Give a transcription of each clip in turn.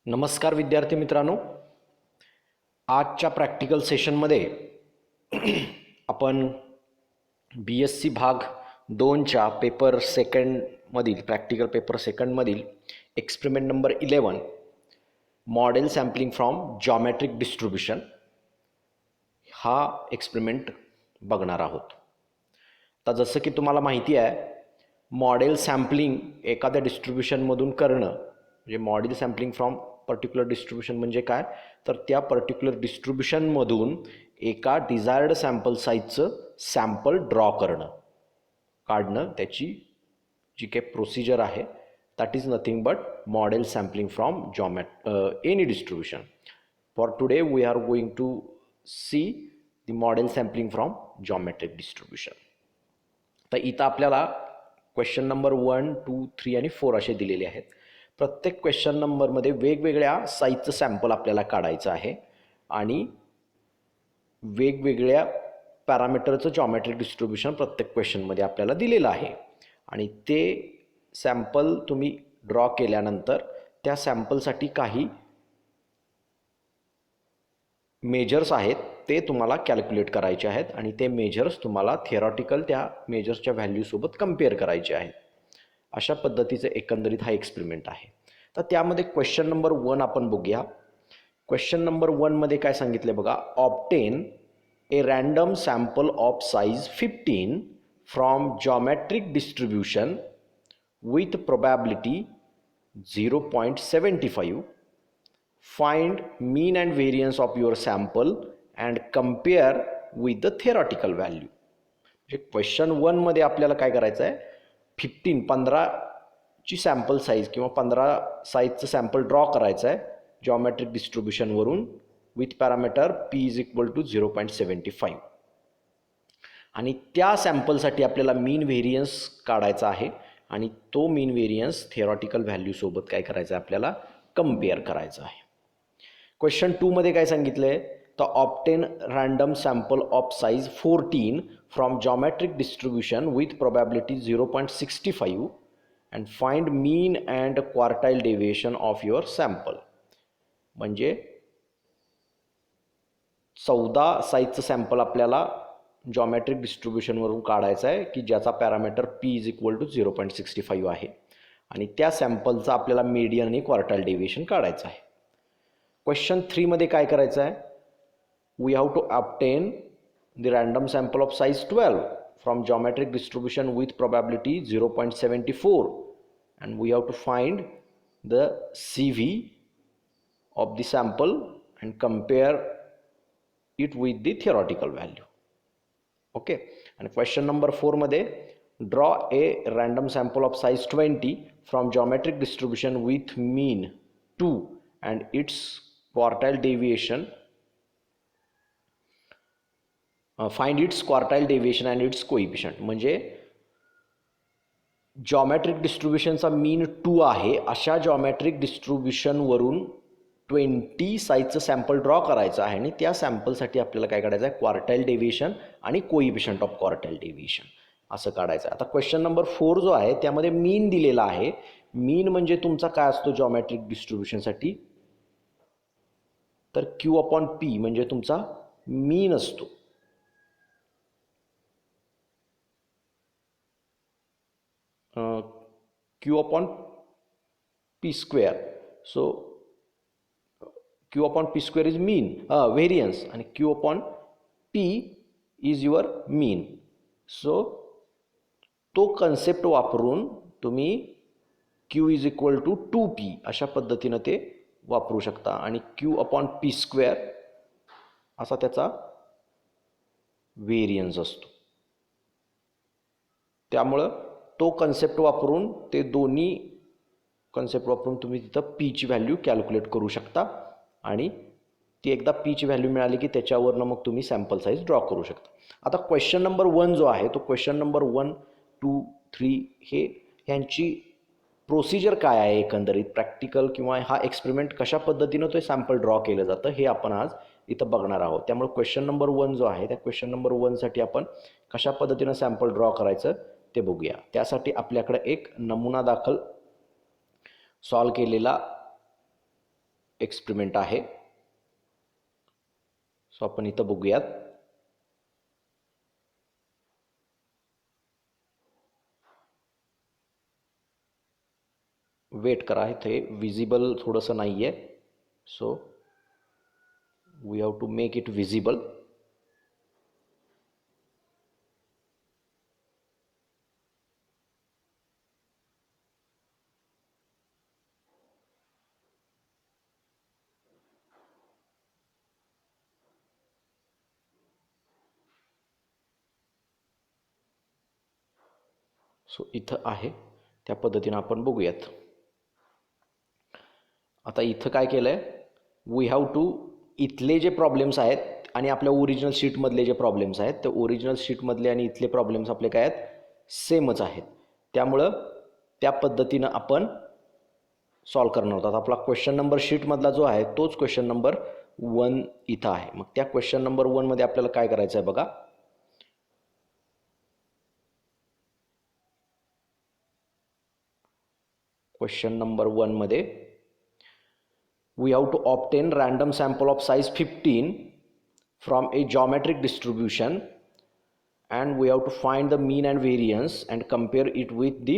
नमस्कार विद्यार्थी मित्रांनो, आजच्या प्रॅक्टिकल सेशनमध्ये आपण BSc भाग 2च्या पेपर सेकंडमधील प्रॅक्टिकल पेपर सेकंडमधील experiment number 11 model sampling from geometric distribution हा एक्सपेरिमेंट बघणार आहोत. आता जसं की तुम्हाला माहिती आहे, मॉडेल सॅम्पलिंग एखाद्या डिस्ट्रीब्युशनमधून करणं म्हणजे model sampling from particular distribution म्हणजे काय, तर त्या पर्टिक्युलर डिस्ट्रीब्युशनमधून एका डिझायर्ड सॅम्पल साईजचं सॅम्पल ड्रॉ काढणं त्याची जी काही प्रोसिजर आहे that is nothing but model sampling from any distribution. For today we are going to see the model sampling from geometric distribution. तर इथं आपल्याला क्वेश्चन नंबर 1, 2, 3 आणि 4 असे दिलेले आहेत. प्रत्येक क्वेश्चन नंबरमध्ये वेगवेगळ्या साईजचं सॅम्पल आपल्याला काढायचं आहे आणि वेगवेगळ्या पॅरामीटरचं जॉमेट्रिक डिस्ट्रीब्युशन प्रत्येक क्वेश्चनमध्ये आपल्याला दिलेलं आहे आणि ते सॅम्पल तुम्ही ड्रॉ केल्यानंतर त्या सॅम्पलसाठी काही मेजर्स आहेत ते तुम्हाला कॅल्क्युलेट करायचे आहेत आणि ते मेजर्स तुम्हाला थिअरॉटिकल त्या मेजर्सच्या व्हॅल्यूसोबत कम्पेअर करायचे आहेत. अशा पद्धतीचं एकंदरीत हा एक्सपेरिमेंट आहे. तर त्यामध्ये क्वेश्चन नंबर 1 आपण बघूया. क्वेश्चन नंबर 1 मध्ये काय सांगितले बघा, obtain a random sample of size 15 from geometric distribution with probability 0.75. find mean and variance of your sample and compare with the theoretical value. म्हणजे क्वेश्चन 1 मध्ये आपल्याला काय करायचं आहे, 15 ची सॅम्पल साईज किंवा 15 साईजचं सॅम्पल ड्रॉ करायचं आहे जॉमेट्रिक डिस्ट्रीब्युशनवरून with parameter p is equal to 0.75 आणि त्या सॅम्पलसाठी आपल्याला मीन व्हेरियन्स काढायचा आहे आणि तो मीन व्हेरियन्स थिअरॉटिकल व्हॅल्यूसोबत काय करायचं आहे, आपल्याला कम्पेअर करायचं आहे. क्वेश्चन 2 मध्ये काय सांगितलं आहे, तर obtain random sample of size 14 from geometric distribution with probability 0.65 and find mean and quartile deviation of your sample. म्हणजे 14 साईजचं सॅम्पल आपल्याला जॉमेट्रिक डिस्ट्रीब्युशनवरून काढायचं आहे की ज्याचा parameter p is equal to 0.65 आहे आणि त्या सॅम्पलचा आपल्याला मीडियन आणि क्वार्टाईल डेविएशन काढायचं आहे. क्वेश्चन 3 मध्ये काय करायचं आहे, we have to obtain the random sample of size 12 from geometric distribution with probability 0.74 and we have to find the CV of the sample and compare it with the theoretical value. Okay. आणि question number 4 मध्ये draw a random sample of size 20 from geometric distribution with mean 2 and its quartile deviation, find its quartile deviation and its coefficient. म्हणजे geometric डिस्ट्रीब्युशनचा मीन 2 आहे अशा geometric डिस्ट्रीब्युशनवरून 20 साईजचं sample draw करायचं आहे आणि त्या सॅम्पलसाठी आपल्याला काय काढायचं आहे, क्वार्टाईल डेविएशन आणि कोइफिशियंट ऑफ क्वार्टाईल डेविएशन असं काढायचं आहे. आता क्वेश्चन नंबर 4 जो आहे त्यामध्ये मीन दिलेला आहे. मीन म्हणजे तुमचा काय असतो जॉमेट्रिक डिस्ट्रीब्युशनसाठी, तर Q/P म्हणजे तुमचा मीन असतो. Q/P². So Q/P² is mean variance आणि Q/P is your mean. So तो कन्सेप्ट वापरून तुम्ही Q is equal to 2P अशा पद्धतीनं ते वापरू शकता आणि Q/P² असा त्याचा व्हेरियन्स असतो. त्यामुळं तो कन्सेप्ट वापरून ते दोन्ही कन्सेप्ट वापरून तुम्ही तिथं P ची व्हॅल्यू कॅल्क्युलेट करू शकता आणि ती एकदा P ची व्हॅल्यू मिळाली की त्याच्यावरनं मग तुम्ही सॅम्पल साईज ड्रॉ करू शकता. आता क्वेश्चन नंबर 1 जो आहे तो क्वेश्चन नंबर 1, 2, 3 ह्यांची प्रोसिजर काय आहे, एकंदरीत प्रॅक्टिकल किंवा हा एक्सपेरिमेंट कशा पद्धतीनं ते सॅम्पल ड्रॉ केलं जातं हे आपण आज इथं बघणार आहोत. त्यामुळे क्वेश्चन नंबर 1 जो आहे त्या क्वेश्चन नंबर 1 साठी आपण कशा पद्धतीनं सॅम्पल ड्रॉ करायचं ते बघूया. त्यासाठी आपल्याकडे एक नमुना दाखल सॉल्व केलेला एक्सपेरिमेंट आहे. सो आपण इथं बघूयात. वेट करा, इथे विजिबल थोडंसं नाही आहे. So we have to make it visible. So इथं आहे, त्या पद्धतीनं आपण बघूयात. आता इथं काय केलं आहे, वी हॅव टू इथले जे प्रॉब्लेम्स आहेत आणि आपल्या ओरिजिनल शीटमधले जे प्रॉब्लेम्स आहेत, ते ओरिजिनल शीटमधले आणि इथले प्रॉब्लेम्स आपले काय आहेत, सेमच आहेत. त्यामुळं त्या पद्धतीनं आपण सॉल्व करणार आहोत. आपला क्वेश्चन नंबर शीटमधला जो आहे तोच क्वेश्चन नंबर 1 इथं आहे. मग त्या क्वेश्चन नंबर 1 मध्ये आपल्याला काय करायचं आहे बघा. क्वेश्चन नंबर 1 मध्ये we have to obtain random sample of size 15 from a geometric distribution and we have to find the mean and variance and compare it with the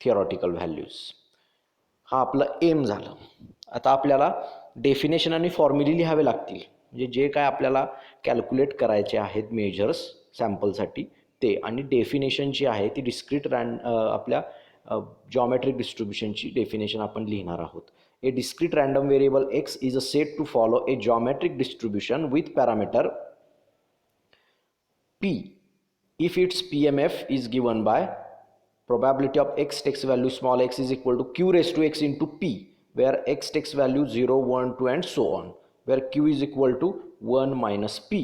theoretical values. हा आपला M झालं. आता आपल्याला definition आणि फॉर्म्युले लिहावे लागतील, म्हणजे जे काय आपल्याला कॅल्क्युलेट करायचे आहेत मेजर्स सॅम्पलसाठी ते, आणि डेफिनेशन जी आहे ती डिस्क्रीट आपल्या geometric डिस्ट्रीब्युशनची डेफिनेशन आपण लिहिणार आहोत. A discrete random variable x is said to follow a geometric distribution with parameter p if its PMF is given by probability of x takes value small x is equal to q raised to x into p, where x takes value 0, 1, 2 and so on, where q is equal to 1 minus p,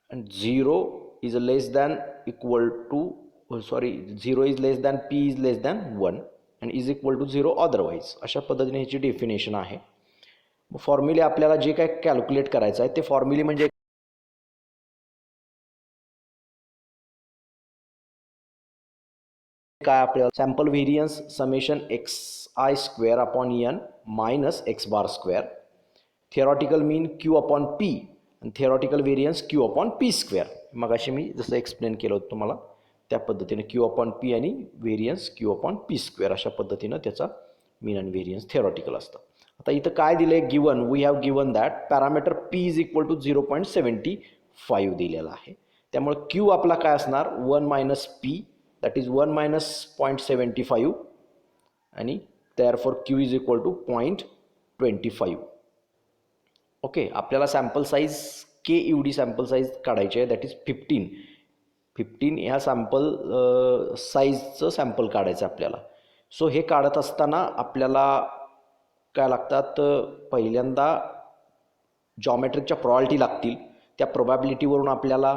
and 0 is less than equal to 0 is less than p is less than 1 and is equal to 0 otherwise. अशा पद्धतीने ह्याची definition आहे. फॉर्म्युले आपल्याला जे काय calculate करायचं आहे ते फॉर्म्युले म्हणजे काय, आपल्याला sample variance summation xi square upon n minus x बार स्क्वेअर, थिअरॉटिकल मीन q अपॉन p आणि theoretical variance q upon p square. मगाशी मी जसं एक्सप्लेन केलं होतं तुम्हाला त्या पद्धतीने q अपॉन p आणि variance q upon p square अशा पद्धतीनं त्याचा मीन आणि व्हेरियन्स थिअरॉटिकल असतं. आता इथं काय दिलंय, given we have given that parameter p is equal to 0.75 दिलेला आहे. त्यामुळे q आपला काय असणार 1 minus p, that is 1 minus 0.75 आणि therefore q is equal to 0.25. Okay, आपल्याला सॅम्पल साईज k एवढी सॅम्पल साईज काढायची आहे, दॅट इज 15 ह्या सॅम्पल साईजचं सॅम्पल काढायचं आपल्याला. सो हे काढत असताना आपल्याला काय लागतात, पहिल्यांदा जॉमेट्रिकच्या प्रॉपर्टी लागतील. त्या प्रोबॅबिलिटीवरून आपल्याला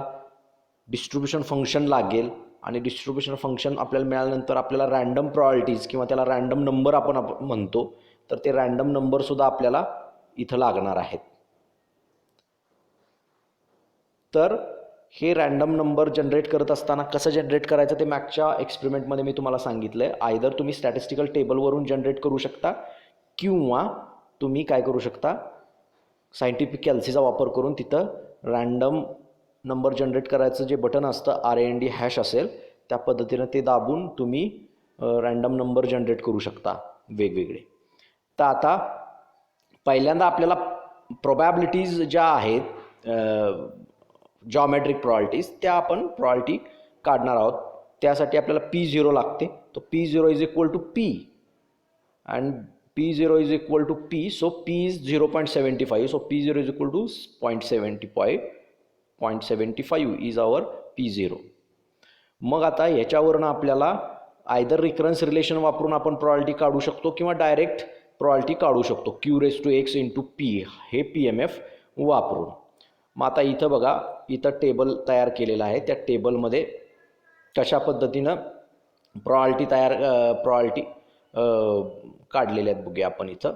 डिस्ट्रीब्युशन फंक्शन लागेल आणि डिस्ट्रीब्युशन फंक्शन आपल्याला मिळाल्यानंतर आपल्याला रँडम प्रॉपर्टीज किंवा त्याला रँडम नंबर आपण म्हणतो, तर ते रँडम नंबरसुद्धा आपल्याला इथं लागणार आहेत. तर हे रँडम नंबर जनरेट करत असताना कसं जनरेट करायचं ते मागच्या एक्सपेरिमेंटमध्ये मी तुम्हाला सांगितलं आहे. आयदर तुम्ही स्टॅटिस्टिकल टेबलवरून जनरेट करू शकता किंवा तुम्ही काय करू शकता, सायंटिफिक कॅल्सीचा वापर करून तिथं रँडम नंबर जनरेट करायचं जे बटन असतं RAND हॅश असेल त्या पद्धतीनं ते दाबून तुम्ही रँडम नंबर जनरेट करू शकता वेगवेगळे. तर आता पहिल्यांदा आपल्याला प्रोबॅबिलिटीज ज्या आहेत जॉमेट्रिक प्रॉपर्टीज त्या आपण प्रॉपर्टी काढणार आहोत. त्यासाठी आपल्याला P0 लागते. तो P0 is equal to P and P0 is equal to P. So P is 0.75. So P0 is equal to 0.75 is our P0. मग आता ह्याच्यावरून आपल्याला आयदर रिकरन्स रिलेशन वापरून आपण प्रॉपर्टी काढू शकतो किंवा डायरेक्ट प्रॉपर्टी काढू शकतो q raise to x into p हे PMF वापरून. मग आता इथं बघा, इथं टेबल तयार केलेलं आहे. त्या टेबलमध्ये कशा पद्धतीनं प्रॉपर्टी काढलेल्या आहेत बघूया आपण. इथं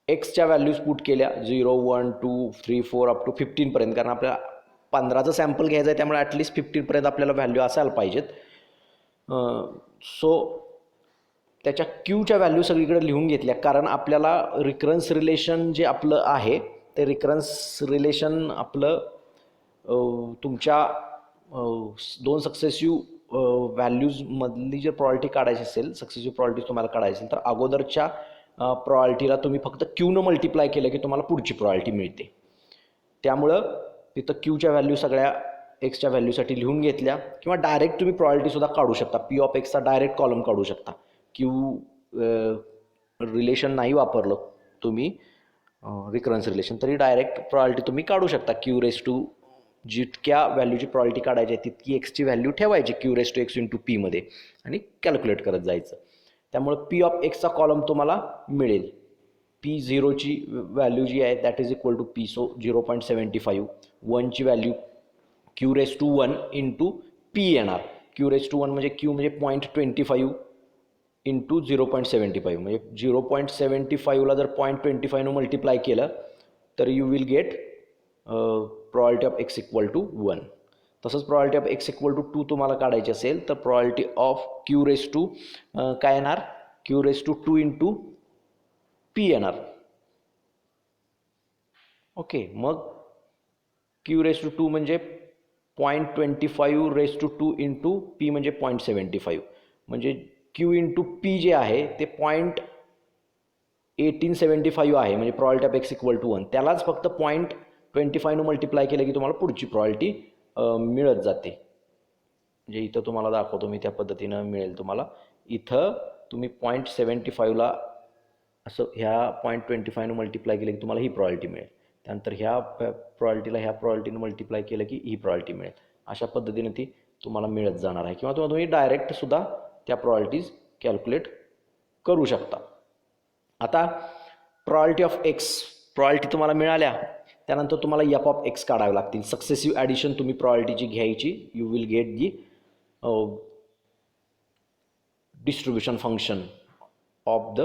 एक्सच्या व्हॅल्यूज पुट केल्या 0, 1, 2, 3, 4 अप टू 15पर्यंत, कारण आपल्याला 15चं सॅम्पल घ्यायचं आहे त्यामुळे ॲटलिस्ट 15पर्यंत आपल्याला व्हॅल्यू असायला पाहिजेत. सो त्याच्या क्यूच्या व्हॅल्यू सगळीकडे लिहून घेतल्या, कारण आपल्याला रिकरन्स रिलेशन जे आपलं आहे ते रिकरन्स रिलेशन आपलं तुमच्या दोन सक्सेसिव्ह व्हॅल्यूजमधली जर प्रॉपर्टी काढायची असेल, सक्सेसिव्ह प्रॉपर्टी तुम्हाला काढायची असेल, तर अगोदरच्या प्रॉपर्टीला तुम्ही फक्त क्यूनं मल्टिप्लाय केलं की तुम्हाला पुढची प्रॉपर्टी मिळते. त्यामुळं तिथं क्यूच्या व्हॅल्यू सगळ्या एक्सच्या व्हॅल्यूसाठी लिहून घेतल्या, किंवा डायरेक्ट तुम्ही प्रॉपर्टीसुद्धा काढू शकता. पी ऑफ एक्सचा डायरेक्ट कॉलम काढू शकता. क्यू रिलेशन नाही वापरलं तुम्ही रिकरन्स रिलेशन, तरी डायरेक्ट प्रॉपर्टी तुम्ही काढू शकता. क्यू रेस टू जितक्या व्हॅल्यूची प्रॉपर्टी काढायची आहे तितकी एक्सची व्हॅल्यू ठेवायची q raise to x into पीमध्ये आणि कॅल्क्युलेट करत जायचं. त्यामुळं पी ऑफ एक्सचा कॉलम तुम्हाला मिळेल. पी झिरोची व्हॅल्यू जी आहे that is equal to P, so 0.75. 1ची value Q raise to 1 into P येणार. क्यू रेस टू 1 म्हणजे क्यू म्हणजे 0.25 इंटू 0.75, म्हणजे 0.75ला जर 0.25नं मल्टिप्लाय केलं तर you will get property of x equal to 1. तसंच property of x equal to 2 तुम्हाला काढायची असेल तर property of q raise to काय येणार, Q raise to 2 into P येणार. ओके, मग क्यू रेस टू 2 म्हणजे 0.25 रेस टू 2 इंटू पी म्हणजे 0.75, म्हणजे क्यू इंटू पी जे आहे ते 0.1875 आहे, म्हणजे property of x equal to 1. त्यालाच फक्त 0.25नं मल्टिप्लाय केलं की तुम्हाला पुढची प्रॉपर्टी मिळत जाते. म्हणजे इथं तुम्हाला दाखवतो मी त्या पद्धतीनं मिळेल तुम्हाला. इथं तुम्ही 0.75ला असं ह्या 0.25नं मल्टिप्लाय केलं की तुम्हाला ही प्रॉपर्टी मिळेल. त्यानंतर ह्या प्रॉपर्टीला ह्या प्रॉपर्टीनं मल्टिप्लाय केलं की ही प्रॉपर्टी मिळेल. अशा पद्धतीने ती तुम्हाला मिळत जाणार आहे, किंवा तुम्ही डायरेक्टसुद्धा त्या प्रॉपर्टीज कॅल्क्युलेट करू शकता. आता प्रॉपर्टी ऑफ एक्स प्रॉपर्टी तुम्हाला मिळाल्या, त्यानंतर तुम्हाला एफ ऑफ एक्स काढावे लागतील. सक्सेसिव्ह ॲडिशन तुम्ही प्रॉपर्टीची घ्यायची. You will get the distribution function of the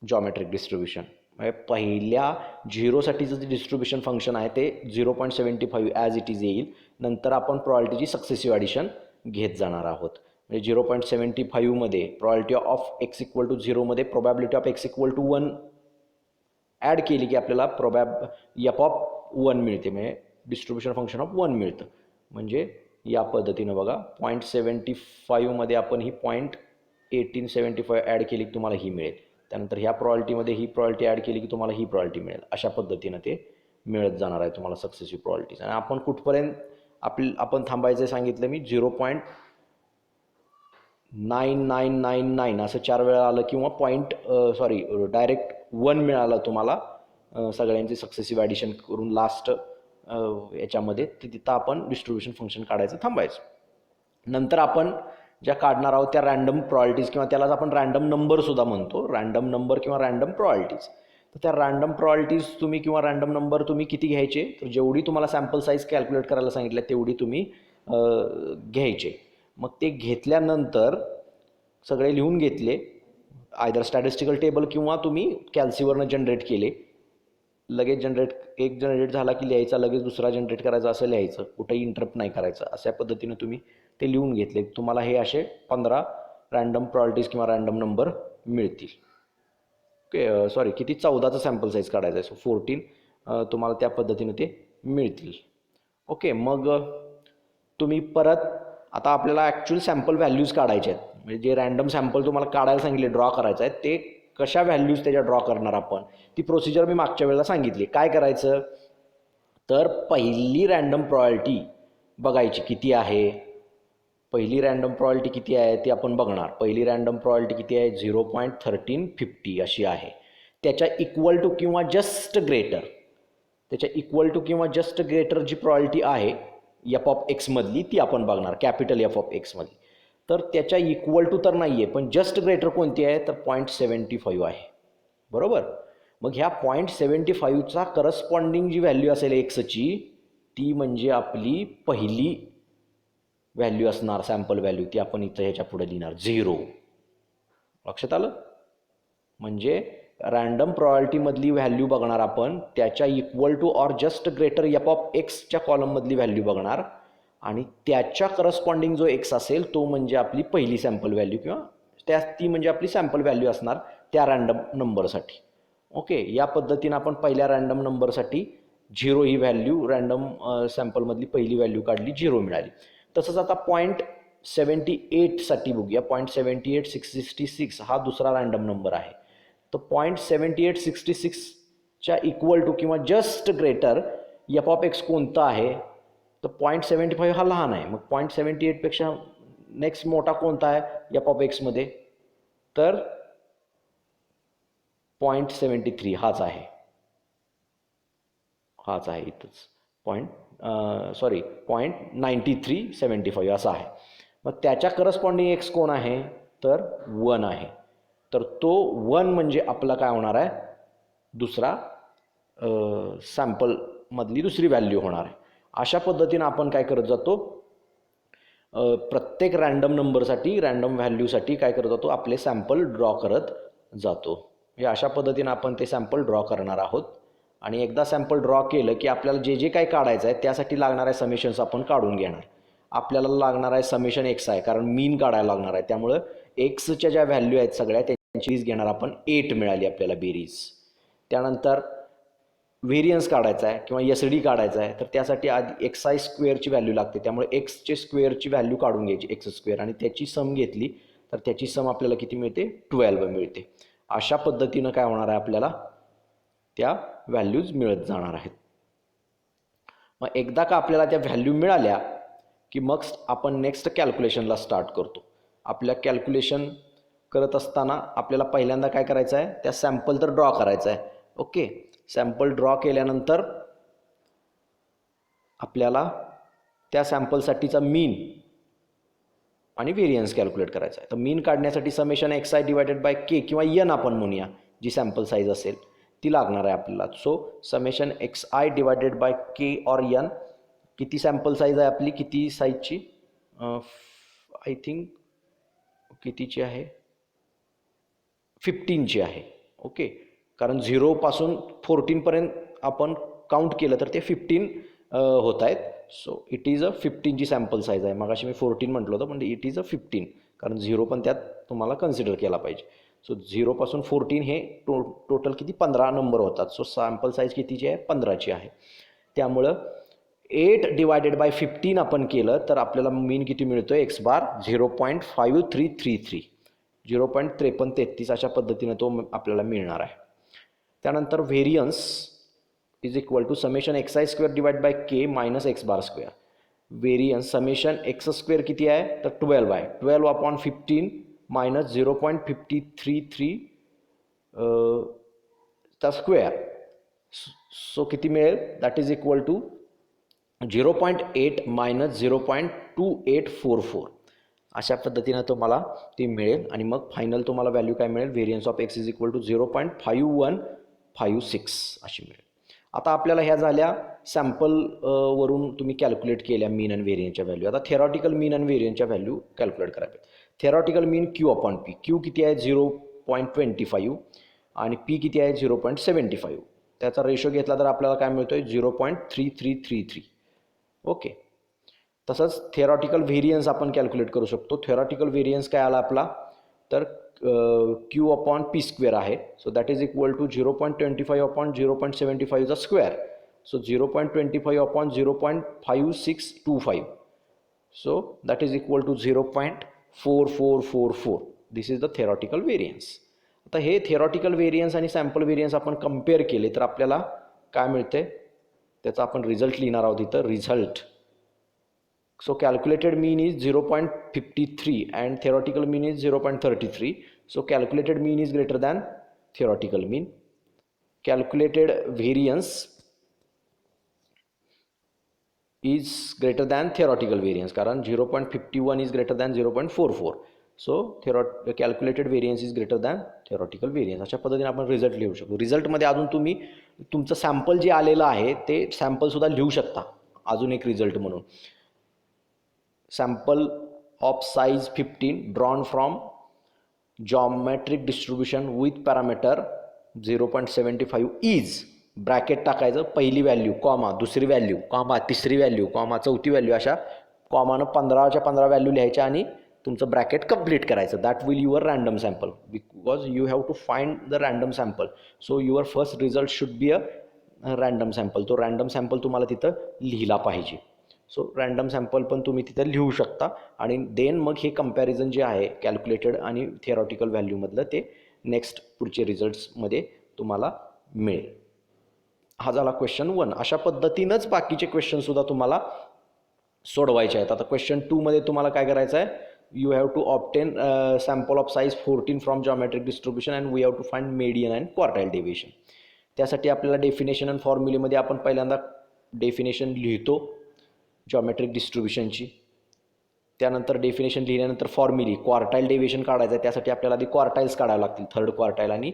geometric distribution. म्हणजे पहिल्या झिरोसाठीचं जे डिस्ट्रीब्युशन फंक्शन आहे ते 0.75 ॲज इट इज येईल. नंतर आपण प्रॉपर्टीची सक्सेसिव्ह ॲडिशन घेत जाणार आहोत. म्हणजे 0.75मध्ये property of x equal to 0मध्ये probability of x equal to 1 add केली की आपल्याला एफ ऑफ 1 मिळते, म्हणजे डिस्ट्रीब्युशन फंक्शन ऑफ 1 मिळतं. म्हणजे या पद्धतीनं बघा 0.75मध्ये आपण ही 0.1875 ॲड केली की तुम्हाला ही मिळेल. त्यानंतर ह्या प्रॉपर्टीमध्ये ही प्रॉपर्टी ॲड केली की तुम्हाला ही प्रॉपर्टी मिळेल. अशा पद्धतीनं ते मिळत जाणार आहे तुम्हाला सक्सेसिव्ह प्रॉपर्टीज. आणि आपण कुठपर्यंत आपण थांबायचं सांगितलं मी 0.9999 असं 4 वेळा आलं, किंवा डायरेक्ट 1 मिळालं तुम्हाला सगळ्यांची सक्सेसिव्ह ॲडिशन करून लास्ट याच्यामध्ये, तिथं आपण डिस्ट्रीब्युशन फंक्शन काढायचं थांबायचं. नंतर आपण ज्या काढणार आहोत त्या रँडम प्रॉपर्टीज, किंवा त्यालाच आपण रँडम नंबरसुद्धा म्हणतो, रँडम नंबर किंवा रँडम प्रॉपर्टीज. तर त्या रँडम प्रॉपर्टीज तुम्ही किंवा रँडम नंबर तुम्ही किती घ्यायचे, तर जेवढी तुम्हाला सॅम्पल साईज कॅल्क्युलेट करायला सांगितलं तेवढी तुम्ही घ्यायचे. मग ते घेतल्यानंतर सगळे लिहून घेतले, आयदर स्टॅटिस्टिकल टेबल किंवा तुम्ही कॅल्सीवरनं जनरेट केले. लगेच एक जनरेट झाला की लिहायचा, लगेच दुसरा जनरेट करायचा, असं लिहायचं, कुठेही इंटरप्ट नाही करायचं. अशा पद्धतीने तुम्ही ते लिहून घेतले. तुम्हाला हे असे 15 रँडम प्रॉपर्टीज किंवा रँडम नंबर मिळतील. ओके, किती 14चा सॅम्पल साईज काढायचा आहे, सो 14 तुम्हाला त्या पद्धतीने ते मिळतील. ओके, मग तुम्ही परत आता आपल्याला ॲक्च्युअल सॅम्पल व्हॅल्यूज काढायचे आहेत. म्हणजे जे रँडम सॅम्पल तुम्हाला काढायला सांगितले, ड्रॉ करायचं आहे, ते कशा व्हॅल्यूज त्याच्या ड्रॉ करणार आपण, ती प्रोसिजर मी मागच्या वेळेला सांगितली. काय करायचं, तर पहिली रँडम प्रॉपर्टी बघायची किती आहे. पहिली रँडम प्रॉपर्टी किती आहे ती आपण बघणार. पहिली रँडम प्रॉपर्टी किती आहे, 0.1350 अशी आहे. त्याच्या इक्वल टू किंवा जस्ट ग्रेटर, जी प्रॉपर्टी आहे एफ ऑफ एक्समधली ती आपण बघणार, कॅपिटल एफ ऑफ एक्समधली. तर त्याच्या इक्वल टू तर नाही आहे, पण जस्ट ग्रेटर कोणती आहे, तर 0.75 आहे. बरोबर. मग ह्या 0.75चा करस्पॉन्डिंग जी व्हॅल्यू असेल एक्सची, ती म्हणजे आपली पहिली व्हॅल्यू असणार, सॅम्पल व्हॅल्यू. ती आपण इथं ह्याच्या पुढे लिहिणार 0. लक्षात आलं. म्हणजे रँडम प्रॉपर्टीमधली व्हॅल्यू बघणार आपण, त्याच्या equal to or just greater F of एक्सच्या कॉलममधली व्हॅल्यू बघणार, आणि त्याच्या करस्पॉन्डिंग जो एक्स असेल तो म्हणजे आपली पहिली सॅम्पल व्हॅल्यू किंवा ती म्हणजे आपली सॅम्पल व्हॅल्यू असणार त्या रँडम नंबरसाठी. ओके, या पद्धतीनं आपण पहिल्या रँडम नंबरसाठी 0 ही व्हॅल्यू रँडम सॅम्पलमधली पहिली व्हॅल्यू काढली, 0 मिळाली. तसंच आता 0.78साठी बघूया. 0.7866 हा दुसरा रँडम नंबर आहे. तर 0.7866च्या इक्वल टू किंवा just greater F of x कोणता आहे? तर 0.75 हा लहान आहे. मग 0.78पेक्षा नेक्स्ट मोठा कोणता आहे एफ ऑफ एक्समध्ये? तर 0.73 हाच आहे. इथंच 0.9375 असा आहे. मग त्याच्या करस्पॉन्डिंग एक्स कोण आहे? तर 1 आहे. तर तो 1 म्हणजे आपला काय होणार आहे? दुसरा सॅम्पलमधली दुसरी व्हॅल्यू होणार आहे. अशा पद्धतीनं आपण काय करत जातो? प्रत्येक रँडम नंबरसाठी रँडम व्हॅल्यूसाठी काय करत जातो? आपले सॅम्पल ड्रॉ करत जातो. म्हणजे अशा पद्धतीनं आपण ते सॅम्पल ड्रॉ करणार आहोत. आणि एकदा सॅम्पल ड्रॉ केलं की आपल्याला जे जे काय काढायचं आहे त्यासाठी लागणाऱ्या समेशन्स आपण काढून घेणार. आपल्याला लागणार आहे समेशन एक्स आहे, कारण मीन काढायला लागणार आहे. त्यामुळं एक्सच्या ज्या व्हॅल्यू आहेत सगळ्या त्यांची बेरीज घेणार आपण. 8 मिळाली आपल्याला बेरीज. त्यानंतर व्हेरियन्स काढायचा आहे किंवा SD काढायचा आहे, तर त्यासाठी आधी XI स्क्वेअरची व्हॅल्यू लागते. त्यामुळे एक्सचे स्क्वेअरची व्हॅल्यू काढून घ्यायची, एक्स स्क्वेअर, आणि त्याची सम घेतली तर त्याची सम आपल्याला किती मिळते? 12 मिळते. अशा पद्धतीनं काय होणार आहे? आपल्याला त्या व्हॅल्यूज मिळत जाणार आहेत. मग एकदा का आपल्याला त्या व्हॅल्यू मिळाल्या की मग आपण नेक्स्ट कॅल्क्युलेशनला स्टार्ट करतो. आपल्या कॅल्क्युलेशन करत असताना आपल्याला पहिल्यांदा काय करायचं आहे? त्या सॅम्पल तर ड्रॉ करायचं आहे. ओके, सॅम्पल ड्रॉ केल्यानंतर आपल्याला त्या सॅम्पलसाठीचा मीन आणि व्हेरियन्स कॅल्क्युलेट करायचा आहे. तर मीन काढण्यासाठी summation XI divided by K किंवा N आपण म्हणूया, जी सॅम्पल साईज असेल ती लागणार आहे आपल्याला. So summation XI divided by K और N. किती सॅम्पल साईज आहे आपली? किती साईजची? आय थिंक कितीची आहे? 15ची आहे. ओके, कारण 0 पासून 14पर्यंत आपण काउंट केलं तर ते 15 होत आहेत. सो इट इज अ 15ची सॅम्पल साईज आहे. मग अशी मी 14 म्हटलं होतं, पण इट इज अ 15, कारण 0 पण त्यात तुम्हाला कन्सिडर केला पाहिजे. सो 0 पासून 14 हे टोटल किती? 15 नंबर होतात. सो सॅम्पल साईज कितीची आहे? 15ची आहे. त्यामुळं 8 डिवायडेड बाय 15 आपण केलं तर आपल्याला मीन किती मिळतो? एक्स बार 0.5333, 0.5333 अशा पद्धतीनं तो आपल्याला मिळणार आहे. त्यानंतर variance is equal to summation XI square divide by K minus x bar square. Variance summation x square किती आहे? तर 12 आहे. 12/15 मायनस 0.533 चा स्क्वेअर. सो किती मिळेल? That is equal to 0.8 minus 0.2844. अशा पद्धतीनं तुम्हाला ती मिळेल. आणि मग फायनल तुम्हाला व्हॅल्यू काय मिळेल? Variance of x is equal to 0.5156 अशी मिळेल. आता आपल्याला ह्या झाल्या सॅम्पल वरून तुम्ही कॅल्क्युलेट केल्या मीन आणि व्हेरियन्सच्या व्हॅल्यू. आता थेरॉटिकल मीन आणि व्हेरियन्सच्या व्हॅल्यू कॅल्क्युलेट करायला पाहिजे. थेरॉटिकल मीन Q/P. Q किती आहे? 0.25 आणि P किती आहे? 0.75. त्याचा रेशो घेतला तर आपल्याला काय मिळतोय? 0.3333. ओके, तसंच थेरॉटिकल व्हेरियन्स आपण कॅल्क्युलेट करू शकतो. थेरॉटिकल व्हेरियन्स काय आला आपला? तर Q/P स्क्वेअर आहे. So that is equal to 0.25/0.75 square. So 0.25/0.5625. So that is equal to 0.4444. This is the theoretical variance. आता हे थेरॉटिकल व्हेरियन्स आणि सॅम्पल व्हेरियन्स आपण कम्पेअर केले तर आपल्याला काय मिळते? त्याचा आपण रिझल्ट लिहिणार आहोत इथं. Result. So calculated mean is 0.53 and theoretical mean is 0.33. So calculated mean is greater than theoretical mean. Calculated variance is greater than theoretical variance, कारण 0.51 is greater than 0.44. So calculated variance is greater than theoretical variance. अशा पद्धतीने आपण result लिहू शकतो. रिझल्टमध्ये अजून तुम्ही तुमचं sample जे आलेलं आहे ते सॅम्पलसुद्धा लिहू शकता अजून एक रिझल्ट म्हणून. Sample of size 15 drawn from geometric distribution with parameter 0.75 is bracket टाकायचं. पहिली व्हॅल्यू कॉमा, दुसरी व्हॅल्यू कॉमा, तिसरी व्हॅल्यू कॉमा, चौथी व्हॅल्यू, अशा कॉमानं 15च्या 15 व्हॅल्यू लिहायच्या आणि तुमचं ब्रॅकेट कंप्लीट करायचं. That will your random sample, because you have to find the random sample. So your first result should be a random sample. तो रँडम सॅम्पल तुम्हाला तिथं लिहिला पाहिजे. सो रँडम सॅम्पल पण तुम्ही तिथं लिहू शकता आणि देन मग हे कंपॅरिझन जे आहे कॅल्क्युलेटेड आणि थिअरॉटिकल व्हॅल्यूमधलं ते नेक्स्ट पुढचे रिझल्ट्समध्ये तुम्हाला मिळेल. हा झाला क्वेश्चन 1. अशा पद्धतीनंच बाकीचे क्वेश्चनसुद्धा तुम्हाला सोडवायचे आहेत. आता क्वेश्चन 2मध्ये तुम्हाला काय करायचं आहे, you have to obtain sample of size 14 from geometric distribution and we have to find median and quartile deviation. त्यासाठी आपल्याला डेफिनेशन आणि फॉर्म्युलेमध्ये आपण पहिल्यांदा डेफिनेशन लिहितो जॉमेट्रिक डिस्ट्रीब्युशनची. त्यानंतर डेफिनेशन लिहिल्यानंतर फॉर्म्युली क्वार्टाईल डेव्हिएशन काढायचं आहे. त्यासाठी आपल्याला आधी क्वार्टाईल्स काढावे लागतील, थर्ड क्वार्टाईल आणि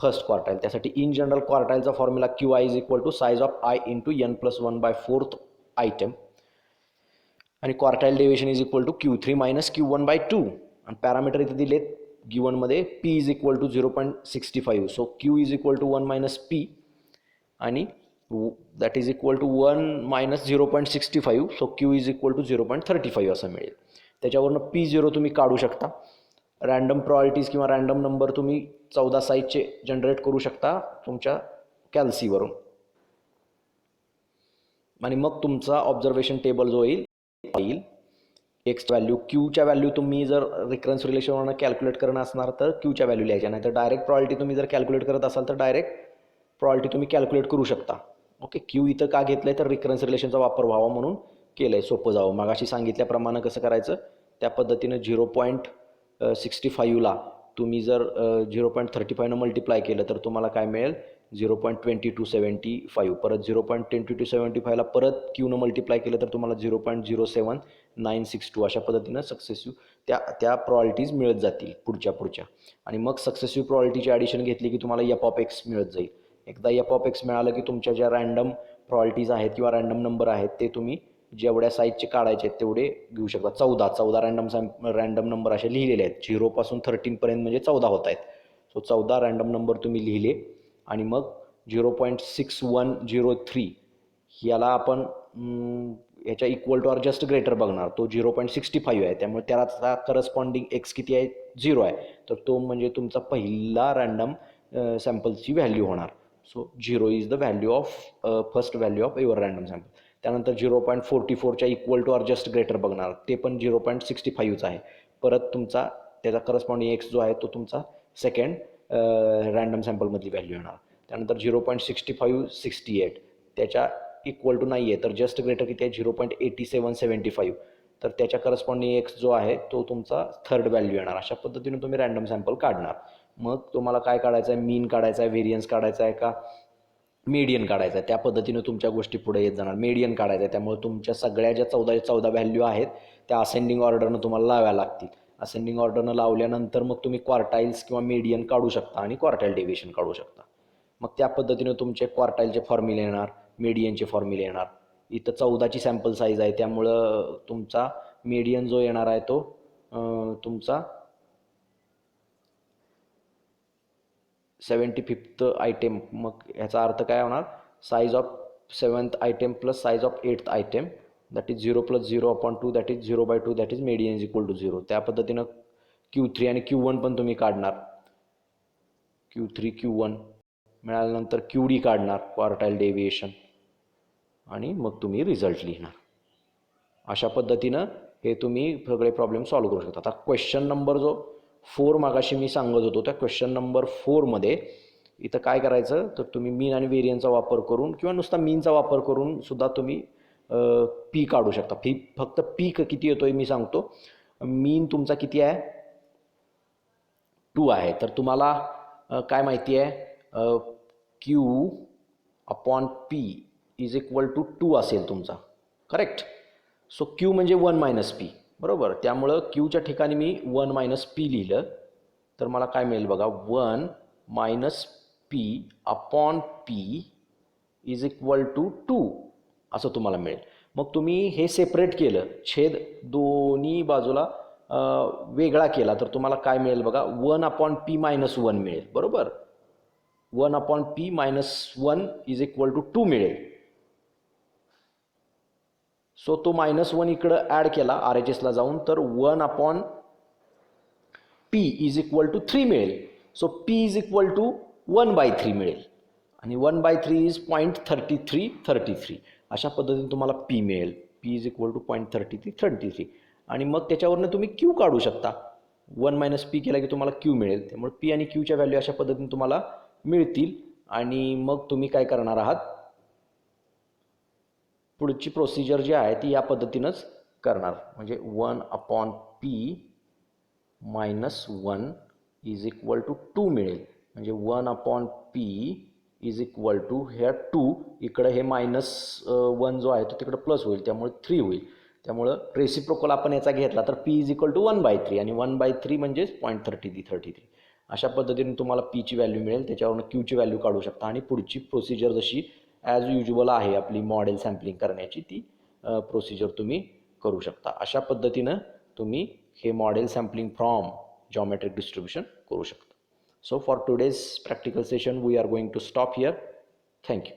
फर्स्ट क्वार्टाईल. त्यासाठी इन जनरल क्वार्टाईलचा formula QI is equal to size of I into n+1/4 item आणि quartile deviation is equal to Q3 minus Q1/2 आणि पॅरामीटर इथे दिलेत गिवनमध्ये P is equal to 0.65. So Q is equal to 1 minus P आणि that is equal to 1 minus 0.65. So Q is equal to 0.35 असं मिळेल. त्याच्यावरनं P0 तुम्ही काढू शकता. रँडम प्रॉपर्टीज किंवा रँडम नंबर तुम्ही 14 साईजचे जनरेट करू शकता तुमच्या कॅल्सीवरून आणि मग तुमचा ऑब्झर्वेशन टेबल जो येईल एक्स व्हॅल्यू क्यूच्या व्हॅल्यू तुम्ही जर रिकरन्स रिलेशनवरून कॅल्क्युलेट करणं असणार तर क्यूच्या व्हॅल्यू लिहायच्या, नाही तर डायरेक्ट प्रॉपर्टी तुम्ही जर कॅल्क्युलेट करत असाल तर डायरेक्ट प्रॉपर्टी तुम्ही कॅल्क्युलेट करू शकता. ओके, क्यू इथं का घेतलं आहे तर रिकरन्स रिलेशनचा वापर व्हावा म्हणून केलं आहे, सोपं जावं. मगाशी सांगितल्याप्रमाणे कसं करायचं त्या पद्धतीनं 0.65ला तुम्ही जर 0.35 मल्टिप्लाय केलं तर तुम्हाला काय मिळेल 0.2275. परत 0.2275ला परत क्यूनं मल्टिप्लाय केलं तर तुम्हाला 0.07962 अशा पद्धतीनं सक्सेसिव्ह त्या प्रॉपर्टीज मिळत जातील पुढच्या आणि मग सक्सेसिव्ह प्रॉपर्टीची ॲडिशन घेतली की तुम्हाला f(x) मिळत जाईल. एकदा f(x) मिळालं की तुमच्या ज्या रँडम प्रॉपर्टीज आहेत किंवा रँडम नंबर आहेत ते तुम्ही जेवढ्या साईजचे काढायचे आहेत तेवढे घेऊ शकता. 14 रँडम नंबर असे लिहिलेले आहेत. 0 पासून 13 पर्यंत म्हणजे 14 होत आहेत. सो 14 रँडम नंबर तुम्ही लिहिले आणि मग 0.6103 याला आपण ह्याच्या equal to or just greater बघणार. तो 0.65 आहे, त्यामुळे त्याला करस्पॉन्डिंग एक्स किती आहे 0 आहे, तर तो म्हणजे तुमचा पहिला रँडम सॅम्पलची व्हॅल्यू होणार. So 0 is the value of first value of your random sample. त्यानंतर 0.44च्या equal to or just greater बघणार, ते पण 0.65च आहे. परत तुमचा त्याचा करस्पॉन्डिंग एक्स जो आहे तो तुमचा सेकंड रँडम सॅम्पलमधली व्हॅल्यू येणार. त्यानंतर 0.6568 त्याच्या इक्वल टू नाही आहे तर जस्ट ग्रेटर किती आहे 0.8775, तर त्याच्या करस्पॉन्डिंग एक्स जो आहे तो तुमचा थर्ड व्हॅल्यू येणार. अशा पद्धतीने तुम्ही रँडम सॅम्पल काढणार. मग तुम्हाला काय काढायचं आहे, मीन काढायचा आहे, व्हेरियन्स काढायचा आहे का मीडियन काढायचं आहे, त्या पद्धतीनं तुमच्या गोष्टी पुढे येत जाणार. मीडियन काढायचं आहे, त्यामुळे तुमच्या सगळ्या ज्या 14 व्हॅल्यू आहेत त्या असेंडिंग ऑर्डरनं तुम्हाला लावाव्या लागतील. असेंडिंग ऑर्डरनं लावल्यानंतर मग तुम्ही क्वार्टाईल्स किंवा मीडियन काढू शकता आणि क्वार्टाईल डेव्हिएशन काढू शकता. मग त्या पद्धतीनं तुमचे क्वार्टाईलचे फॉर्म्युले येणार, मीडियनचे फॉर्म्युले येणार. इथं 14ची सॅम्पल साईज आहे त्यामुळं तुमचा मीडियन जो येणार आहे तो तुमचा 75th आयटेम. मग ह्याचा अर्थ काय होणार, size of 7th item plus size of 8th item that is 0 + 0/2 that is 0/2 that is median is equal to 0. त्या पद्धतीनं Q3 आणि Q1 पण तुम्ही काढणार. Q3 Q1 मिळाल्यानंतर QD काढणार, क्वार्टाईल डेव्हिएशन, आणि मग तुम्ही रिझल्ट लिहिणार. अशा पद्धतीनं हे तुम्ही सगळे प्रॉब्लेम सॉल्व्ह करू शकता. आता क्वेश्चन नंबर जो 4 मागाशी मी सांगत होतो त्या क्वेश्चन नंबर 4मध्ये इथं काय करायचं तर तुम्ही मीन आणि व्हेरियन्सचा वापर करून किंवा नुसता मीनचा वापर करून सुद्धा तुम्ही पी काढू शकता. फक्त पी किती येतोय मी सांगतो. मीन तुमचा किती आहे 2 आहे, तर तुम्हाला काय माहिती आहे Q/P इज इक्वल टू 2 असेल तुमचा, करेक्ट. सो Q म्हणजे 1 - P, बरोबर. त्यामुळं Qच्या ठिकाणी मी 1 - P लिहिलं तर मला काय मिळेल बघा, 1 - P/P इज इक्वल टू 2 असं तुम्हाला मिळेल. मग तुम्ही हे सेपरेट केलं, छेद दोन्ही बाजूला वेगळा केला तर तुम्हाला काय मिळेल बघा, 1/P - 1 मिळेल, बरोबर. 1/P - 1 इज इक्वल टू 2 मिळेल. सो तो -1 इकडं ॲड केला RHSला जाऊन, तर 1/p इज इक्वल टू 3 मिळेल. So p is equal to 1/3 मिळेल आणि 1/3 इज 0.3333. अशा पद्धतीने तुम्हाला p मिळेल. p इज इक्वल टू 0.3333 आणि मग त्याच्यावरनं तुम्ही q काढू शकता. 1 - p केला की तुम्हाला q मिळेल. त्यामुळे p आणि q च्या व्हॅल्यू अशा पद्धतीने तुम्हाला मिळतील आणि मग तुम्ही काय करणार आहात, पुढची प्रोसिजर जी आहे ती या पद्धतीनंच करणार. म्हणजे 1/p - 1 इज इक्वल टू 2 मिळेल. म्हणजे 1/p इज इक्वल टू ह्या 2 इकडं हे -1 जो आहे तो तिकडं प्लस होईल, त्यामुळे 3 होईल. त्यामुळं रेसिप्रोकल आपण याचा घेतला तर p इज इक्वल टू 1/3 आणि 1/3 म्हणजेच 0.3333. अशा पद्धतीने तुम्हाला p ची व्हॅल्यू मिळेल. त्याच्यावरून q ची व्हॅल्यू काढू शकता आणि पुढची प्रोसिजर जशी ॲज युज्युअल आहे आपली मॉडेल सॅम्पलिंग करण्याची ती प्रोसिजर तुम्ही करू शकता. अशा पद्धतीनं तुम्ही हे model sampling from geometric distribution करू शकता. So for today's practical session we are going to stop here. Thank you.